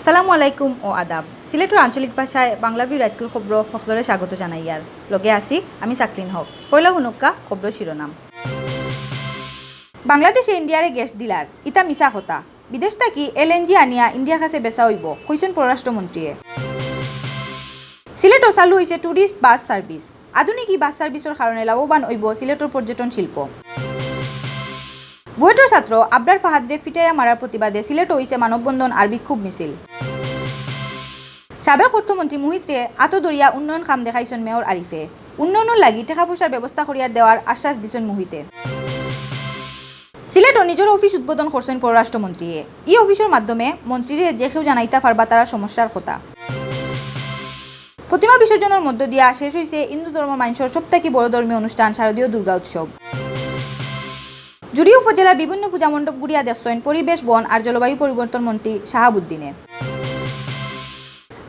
আসসালামু আলাইকুম ও আদাব। সিলেটের আঞ্চলিক ভাষায় বাংলাভিউ রাইটকুর খবর সকলরে স্বাগত জানাইয়ার লগে আছি আমি সাকলিন হক। ফয়লা হুনুক্কা খবর শিরোনাম। বাংলাদেশে ইন্ডিয়ারে গ্যাস দিলার ইতা মিছা কথা। বিদেশ থাকি এলএনজি আনিয়া ইন্ডিয়ার কাছে বেচা হইব কইছেন পররাষ্ট্রমন্ত্রীয়ে। সিলেটও চালু হয়েছে টুরিস্ট বাস সার্ভিস। আধুনিক এই বাস সার্ভিসের কারণে লাভবান হইব সিলেটের পর্যটন শিল্প। বুয়েটের ছাত্র আবরার ফাহাদরে ফিটাইয়া মারার প্রতিবাদে সিলেট হইছে মানববন্ধন আর বিক্ষোভ মিছিল। সাবেক অর্থমন্ত্রী মুহিতরে আতদরিয়া উন্নয়ন কাম দেখাইছেন মেয়র আরিফে। উন্নয়নের লাগি টাকা পয়সার ব্যবস্থা করিয়া দেওয়ার আশ্বাস দিচ্ছেন মুহিতে। সিলেটও নিজের অফিস উদ্বোধন করছেন পররাষ্ট্রমন্ত্রীয়ে। এই অফিসের মাধ্যমে মন্ত্রীরে যে কেউ জানাইতা পারবা তারা সমস্যার কথা। প্রতিমা বিসর্জনের মধ্য দিয়া শেষ হয়েছে হিন্দু ধর্ম মানুষের সবথেকে বড় ধর্মীয় অনুষ্ঠান শারদীয় দুর্গা উৎসব। জুড়ি উপজেলার বিভিন্ন পূজা মণ্ডপ ঘুরিয়া দেখছেন পরিবেশ বন আর জলবায়ু পরিবর্তন মন্ত্রী শাহাবুদ্দিনে।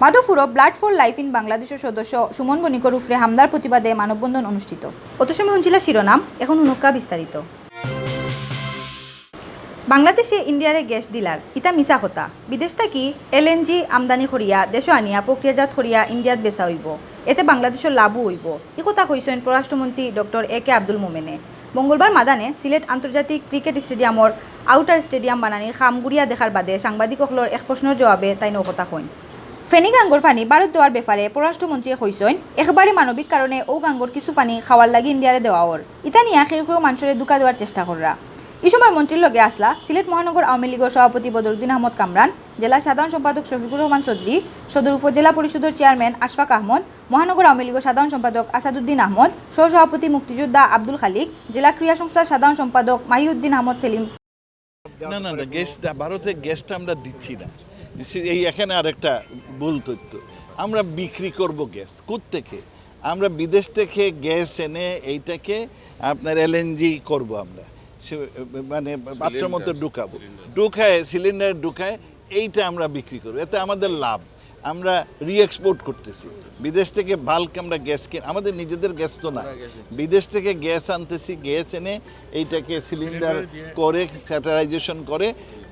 Madhabpur blood for life in বাংলাদেশের সদস্য সুমন বণিকর উফরে হামলার প্রতিবাদে মানববন্ধন অনুষ্ঠিত। অত সময় শুনছিল শিরোনাম, এখন হুনুক্কা বিস্তারিত। বাংলাদেশে ইন্ডিয়ারে গ্যাস দিলার ইতা মিছা কথা। বিদেশ থাকি এলএনজি আমদানি করিয়া দেশ আনিয়া প্রক্রিয়াজাত করিয়া ইন্ডিয়াত বেচা হইব, এতে বাংলাদেশের লাভও হইব। এই কথা কইছেন পররাষ্ট্রমন্ত্রী ডক্টর এ কে আব্দুল মোমেনে। মঙ্গলবার মাদানে সিলেট আন্তর্জাতিক ক্রিকেট স্টেডিয়ামর আউটার স্টেডিয়াম বানানির খাম গুড়িয়া দেখার বাদে সাংবাদিকসকলের এক প্রশ্নের জবাবে তাই নকথা কইন। ফেনী গাঙ্গর পানি ভারত দেওয়ার ব্যাপারে পররাষ্ট্রমন্ত্রী কইছেন একেবারে মানবিক কারণে ও গাঙ্গর কিছু পানি খাওয়ার লাগি ইন্ডিয়ারে দেওয়া ওর ইতা নিয়ে কেউ মানুষের দুকা দেওয়ার চেষ্টা কররা। এই সময় মন্ত্রীর লগে আসলা সিলেট মহানগর আওয়ামী লীগের সভাপতি বদরুদ্দিন আহমদ কামরান, জেলা সাধারণ সম্পাদক শফিকুর রহমান চৌধুরী, সদর উপজেলা পরিষদের চেয়ারম্যান আশফাক আহমদ, মহানগর আওয়ামী লীগের সাধারণ সম্পাদক আসাদুদ্দিন আহমদ, সহসভাপতি মুক্তিযোদ্ধা আব্দুল খালিক, জেলা ক্রীড়া সংস্থার সাধারণ সম্পাদক মাহিউদ্দিন আহমদ সেলিম। না না না, ভারতে গ্যাসটা আমরা দিচ্ছি না। এই এখানে আরেকটা ভুল তথ্য, আমরা বিক্রি করব গ্যাস কোত্থেকে? আমরা বিদেশ থেকে গ্যাস এনে এইটাকে আপনার এলএনজি করব, আমরা মানে পাত্রের মতো ঢুকায় সিলিন্ডার ঢুকায় এইটা আমরা বিক্রি করব, এতে আমাদের লাভ। আমরা রিএক্সপোর্ট করতেছি বিদেশ থেকে বাল্ক, আমরা গ্যাস আমাদের নিজেদের গ্যাস তো না, বিদেশ থেকে গ্যাস আনতেছি, গ্যাস এনে এইটাকে সিলিন্ডার করে স্যাটারাইজেশন করে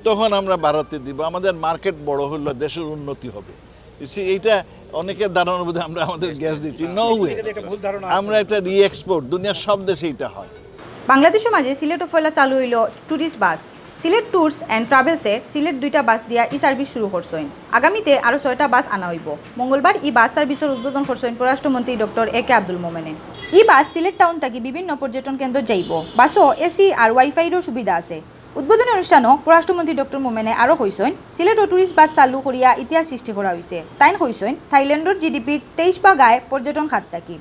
তখন আমরা ভারতে দিব। আমাদের মার্কেট বড় হলো, দেশের উন্নতি হবে। এইটা অনেকের ধারণার মধ্যে আমরা আমাদের গ্যাস দিচ্ছি, নো ওয়ে, আমরা একটা রিএক্সপোর্ট, দুনিয়ার সব দেশে এটা হয়। বাংলাদেশের মাঝে সিলেট ফয়লা চালু হইল tourist bus. Sylhet tours and ট্রাভেলসে সিলেট 2টা বাস দিয়া ই সার্ভিস শুরু করছেন। আগামীতে আরও 6টা বাস আনা হইব। মঙ্গলবার ই বাস সার্ভিসের উদ্বোধন করছেন পররাষ্ট্রমন্ত্রী ডক্টর এ কে আব্দুল মোমেনে। ই বাস সিলেট টাউন থাকি বিভিন্ন পর্যটন কেন্দ্র যাইব। বাসও এসি আর ওয়াইফাইরও সুবিধা আছে। উদ্বোধনী অনুষ্ঠানও পররাষ্ট্রমন্ত্রী ডক্টর মোমেনে আরও কইছেন সিলেটও টুরিস্ট বাস চালু করিয়া ইতিহাস সৃষ্টি করা হয়েছে। তাইন কইছেন থাইল্যান্ডের জিডিপির 23% পর্যটন খাত থাকি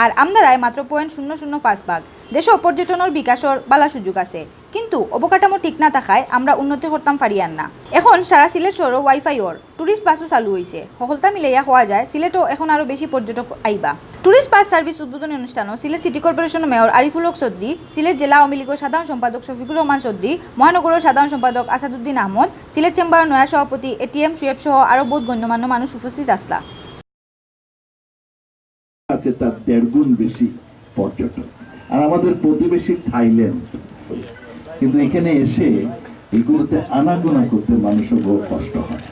আর আমদারায় মাত্র 0.005%। দেশও পর্যটনের বিকাশের বালা সুযোগ আছে, কিন্তু অবকাঠামো ঠিক না থাকায় আমরা উন্নতি করতাম পারিয়ান না। এখন সারা সিলেট শহরও ওয়াইফাই ওর টুরিস্ট বাসও চালু হয়েছে। সকলতা মিলাইয়া হওয়া যায় সিলেটও এখন আরও বেশি পর্যটক আইবা। টুরিস্ট বাস সার্ভিস উদ্বোধনী অনুষ্ঠানও সিলেট সিটি কর্পোরেশনের মেয়র আরিফুল হক চৌধুরী, সিলেট জেলা আওয়ামী লীগের সাধারণ সম্পাদক শফিকুর রহমান চৌধুরী, মহানগরের সাধারণ সম্পাদক আসাদুদ্দিন আহমদ, সিলেট চেম্বারের নয়া সভাপতি এটিএম সুয়েব সহ আরও বহুত গণ্যমান্য মানুষ উপস্থিত আসলা। আছে তার 1.5 গুণ বেশি পর্যটক, আর আমাদের প্রতিবেশী থাইল্যান্ড। কিন্তু এখানে এসে এগুলোতে আনাগোনা করতে মানুষের বহু কষ্ট হয়।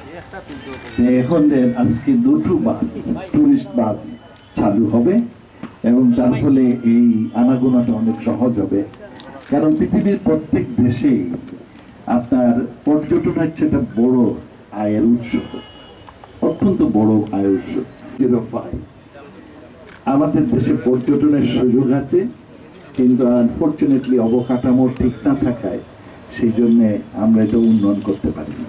এখন আজকে 2টো বাস টুরিস্ট বাস চালু হবে এবং তার ফলে এই আনাগোনাটা অনেক সহজ হবে। কারণ পৃথিবীর প্রত্যেক দেশেই আপনার পর্যটন হচ্ছে একটা বড় আয়ের উৎস, অত্যন্ত বড় আয়ের উৎস। 05 আমাদের দেশে পর্যটনের সুযোগ আছে, কিন্তু আনফরচুনেটলি অবকাঠামো ঠিক না থাকায় সেই জন্যে আমরা এটা উন্নয়ন করতে পারি না।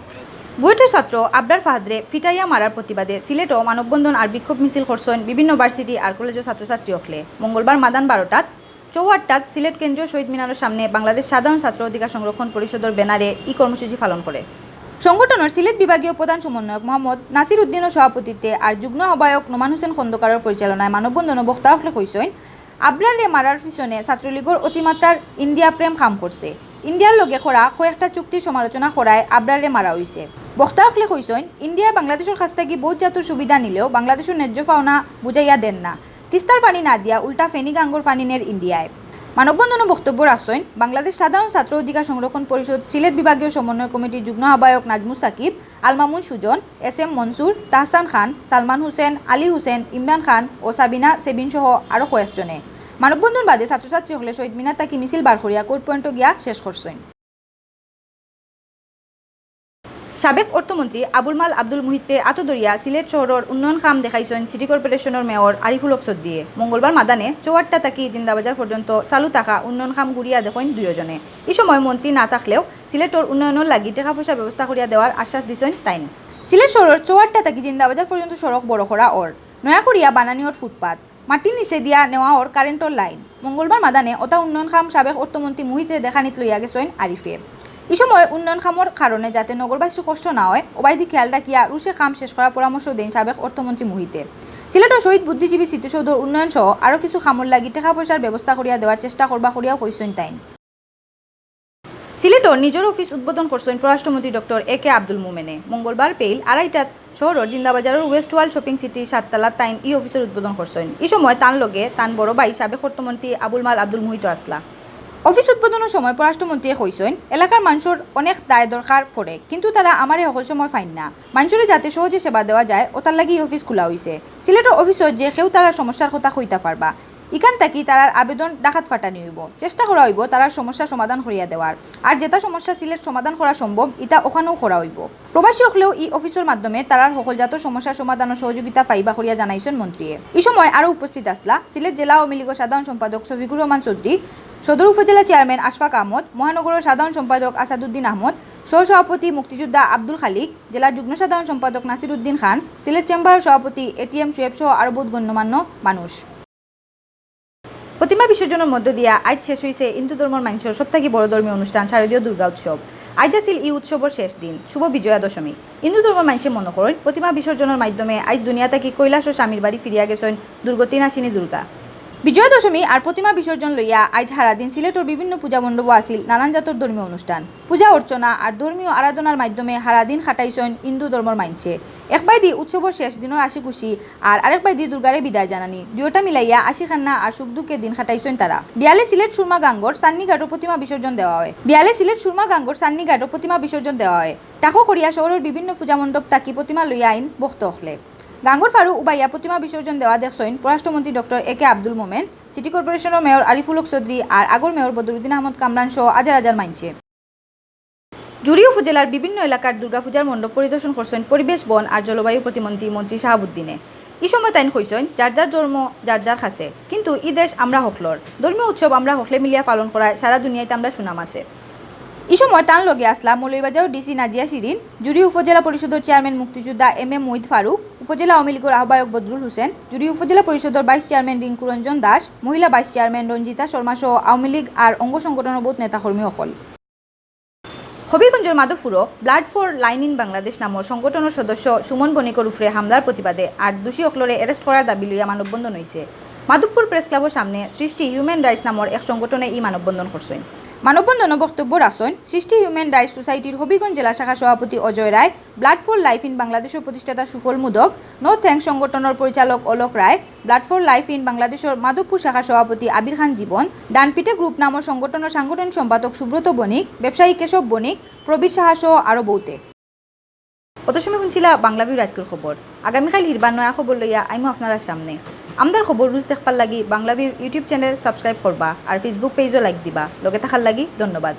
বুয়েটের ছাত্র আবরার ফাহাদরে ফিটাইয়া মারার প্রতিবাদে সিলেটও মানববন্ধন আর বিক্ষোভ মিছিল করছেন বিভিন্ন ভার্সিটি আর কলেজের ছাত্রছাত্রী হলে। মঙ্গলবার মাদান 12টাত 4টাত সিলেট কেন্দ্রীয় শহীদ মিনারের সামনে বাংলাদেশ সাধারণ ছাত্র অধিকার সংরক্ষণ পরিষদের ব্যানারে ই কর্মসূচি পালন করে। সংগঠনের সিলেট বিভাগীয় প্রধান সমন্বয়ক মোহাম্মদ নাসির উদ্দিনের সভাপতিত্বে আর যুগ্ম আহ্বায়ক নোমান হোসেন খন্দকারের পরিচালনায় মানববন্ধন বক্তা হলে কইছেন আবরারে মারার পিছনে ছাত্রলীগের অতিমাত্রার ইন্ডিয়া প্রেম কাম করছে। ইন্ডিয়ার লগে করা কয়েকটা চুক্তির সমালোচনা করায় আবরারে মারা হয়েছে। বক্তা হলে কইছেন ইন্ডিয়া বাংলাদেশের কাছ থেকে বহুত জাতীয় সুবিধা নিলেও বাংলাদেশের ন্যায্য পাওনা বুঝাইয়া দেন না। তিস্তার পানি না দিয়া উল্টা ফেনী গাঙ্গর পানি নের ইন্ডিয়ায়। মানববন্ধনে বক্তব্য রাখছেন বাংলাদেশ সাধারণ ছাত্র অধিকার সংরক্ষণ পরিষদ সিলেট বিভাগীয় সমন্বয় কমিটির যুগ্ম আহ্বায়ক নাজমুস সাকিব, আলমামুন সুজন, SM মনসুর, তাহসান খান, সালমান হোসেন, আলী হোসেন, ইমরান খান ও সাবিনা সেবিন সহ আরও কয়েকজনে। মানববন্ধন বাদে ছাত্রছাত্রী হলে শহীদ মিনার তাকি মিছিল বার করিয়া কোর্ট পয়েন্ট গিয়া শেষ করছেন। সাবেক অর্থমন্ত্রী আবুল মাল আব্দুল মুহিতে আতদরিয়া সিলেট শহরের উন্নয়ন কাম দেখাইছেন সিটি কর্পোরেশনের মেয়র আরিফুল হক চৌধুরীয়ে। মঙ্গলবার মাদানে চৌয়াট্টা তাকি জিন্দাবাজার পর্যন্ত চালু থাকা উন্নয়ন কাম গুড়িয়া দেখেন দুজনে। এই সময় মন্ত্রী না থাকলেও সিলেটের উন্নয়নের লাগি টাকা পয়সা ব্যবস্থা করিয়া দেওয়ার আশ্বাস দিছেন তাইন। সিলেট শহরের চৌয়াট্টা তাকি জিন্দাবাজার পর্যন্ত সড়ক বড় করা ওর, নয়া করিয়া বানানিওর ফুটপাত, মাটির নিচে দিয়া নেওয়া ওর কারেন্টর লাইন। মঙ্গলবার মাদানে ওটা উন্নয়ন কাম সাবেক অর্থমন্ত্রী মুহিতে দেখানিত লইয়া গেছেন আরিফে। এই সময় উন্নয়ন কামর কারণে যাতে নগরবাসী কষ্ট না হয় ওবাইদি খেয়াল রাখিয়া রুশে কাম শেষ করার পরামর্শ দেন সাবেক অর্থমন্ত্রী মুহিতে। সিলেটের শহীদ বুদ্ধিজীবী স্মৃতিসৌধর উন্নয়ন সহ আরও কিছু কামর লাগি টাকা পয়সার ব্যবস্থা করিয়া দেওয়ার চেষ্টা করবা করিয়াও কইছেন তাইন। সিলেটর নিজের অফিস উদ্বোধন করছেন পররাষ্ট্রমন্ত্রী ডক্টর AK আব্দুল মোমেনে। মঙ্গলবার পেইল 2:30টাত শহরের জিন্দাবাজারের ওয়েস্ট ওয়াল শপিং সিটি 7তলা তাইন এই অফিসের উদ্বোধন করছেন। এই সময় তান লগে তান বড় ভাই সাবেক অর্থমন্ত্রী আবুল মাল আব্দুল মুহিত আসলা। অফিস উদ্বোধনের সময় পররাষ্ট্রমন্ত্রীয়ে কইছেন এলাকার মানুষের অনেক দায় দরকার পড়ে, কিন্তু তারা আমার সকল সময় ফাইন না। মানুষের যাতে সহজে সেবা দেওয়া যায় ও তার লাগি অফিস খোলা হয়েছে। সিলেটের অফিসত যে কেউ তারা সমস্যার কথা কইতা পারবা, ইখান থাকি তারার আবেদন ডাকাত ফাটানি হইব, চেষ্টা করা হইব তারার সমস্যা সমাধান করিয়া দেওয়ার। আর যেটা সমস্যা সিলেট সমাধান করা সম্ভব ইটা ওখানেও করা হইব। প্রবাসী হলেও এই অফিসের মাধ্যমে তারার সকল জাত সমস্যার সমাধান ও সহযোগিতা পাইবা করিয়া জানাইছেন মন্ত্রী। এই সময় আরও উপস্থিত আসলা সিলেট জেলা আওয়ামী লীগের সাধারণ সম্পাদক শফিকুর রহমান চৌধুরী, সদর উপজেলা চেয়ারম্যান আশফাক আহমদ, মহানগরের সাধারণ সম্পাদক আসাদুদ্দিন আহমদ, সহসভাপতি মুক্তিযোদ্ধা আব্দুল খালিক, জেলা যুগ্ম সাধারণ সম্পাদক নাসিরুদ্দিন খান, সিলেট চেম্বারের সভাপতি ATM সুয়েব সহ আরও বহুত গণ্যমান্য মানুষ। প্রতিমা বিসর্জনের মধ্য দিয়া আজ শেষ হয়েছে হিন্দু ধর্মের মানুষের সবথেকে বড় ধর্মীয় অনুষ্ঠান শারদীয় দুর্গা উৎসব। আজ আসিল এই উৎসবের শেষ দিন, শুভ বিজয়া দশমী। হিন্দু ধর্মের মানুষে মনে করেন প্রতিমা বিসর্জনের মাধ্যমে আজ দুনিয়া থেকে কৈলাস ও স্বামীর বাড়ি ফিরিয়া গেছেন দুর্গতি নাশিনী দুর্গা। বিজয়া দশমী আর প্রতিমা বিসর্জন লইয়া আজ সারাদিন সিলেটের বিভিন্ন পূজা মণ্ডপ আসিল নানান জাতর ধর্মীয় অনুষ্ঠান, পূজা অর্চনা আর ধর্মীয় আরাধনার মাধ্যমে সারাদিন খাটাইছেন হিন্দু ধর্মের মানুষে। একবাইদি উৎসবের শেষ দিনের আসি খুশি আর আরেকবাইদি দুর্গারে বিদায় জানানি, দুয়োটা মিলাইয়া আশি খান্না আর সুখ দুঃখের দিন খাটাইছেন তারা। বিয়ালে সিলেট সুরমা গাঙ্গর সান্নিঘাটও প্রতিমা বিসর্জন দেওয়া হয়। টাকো করিয়া শহরের বিভিন্ন পূজা মণ্ডপ তাকি প্রতিমা লইয়া আইন বক্ত হলে। গাঙ্গর ফারু উবাইয়া প্রতিমা বিসর্জন দেওয়া দেখছেন পররাষ্ট্রমন্ত্রী doctor AK Abdul Momen, city কর্পোরেশনের মেয়র আরিফুল হক চৌধুরী আর আগর মেয়র বদরুদ্দিন আহমদ কামরান সহ হাজার হাজার মাইনছে। জুড়ি উপজেলার বিভিন্ন এলাকার দুর্গাপূজার মণ্ডপ পরিদর্শন করছেন পরিবেশ বন আর জলবায়ু প্রতিমন্ত্রী মন্ত্রী শাহাবুদ্দিনে। এই সময় তাইন কইছেন যার যার ধর্ম যার যার কাছে, কিন্তু ই দেশ আমরা হকলর, ধর্মীয় উৎসব আমরা হকলে মিলিয়া পালন করায় সারা দুনিয়াতে আমরা সুনাম আছে। এই সময় তার লগে আসলা মৌলভীবাজার DC নাজিয়া শিরিন, জুড়ি উপজেলা পরিষদের চেয়ারম্যান মুক্তিযোদ্ধা MM মুহিদ ফারুক, উপজেলা আওয়ামী লীগের আহ্বায়ক বদরুল হোসেন, জুড়ি উপজেলা পরিষদের ভাইস চেয়ারম্যান রিঙ্কু রঞ্জন দাস, মহিলা ভাইস চেয়ারম্যান রঞ্জিতা শর্মা সহ আওয়ামী লীগ আর অঙ্গ সংগঠনের বহুত নেতাকর্মী সকল। হবিগঞ্জের Madhabpur blood for line in Bangladesh নামের সংগঠনের সদস্য সুমন বণিকর উপরে হামলার প্রতিবাদে আর দোষী অকলরে অ্যারেস্ট করার দাবি লইয়া মানববন্ধন হয়েছে। মাধবপুর প্রেস ক্লাবের সামনে সৃষ্টি হিউম্যান রাইটস নামের এক সংগঠনে এই মানববন্ধন করছেন। মানববন্ধনে বক্তব্য রাখছেন সৃষ্টি হিউম্যান রাইটস সোসাইটির হবিগঞ্জ জেলা শাখা সভাপতি অজয় রায়, ব্লাড ফর লাইফ ইন বাংলাদেশের প্রতিষ্ঠাতা সুফল মুদক, নো থ্যাঙ্কস সংগঠনের পরিচালক অলোক রায়, ব্লাড ফর লাইফ ইন বাংলাদেশের মাধবপুর শাখা সভাপতি আবির খান জীবন, ডানপিটে গ্রুপ নামের সংগঠনের সাংগঠনিক সম্পাদক সুব্রত বণিক, ব্যবসায়ী কেশব বণিক, প্রবীর সাহা সহ আরও বহুতে। অত সময় শুনছিলা বাংলাভিউ রাতকুর খবর। আগামীকাল হিরবার নয়া খবর লইয়া আইমো আপনার সামনে। আমদার খবর রুজ দেখবার লাগি বাংলাভিউ ইউটিউব চ্যানেল সাবস্ক্রাইব করবা আর ফেসবুক পেজও লাইক দিবা। লগে থাকার লাগি ধন্যবাদ।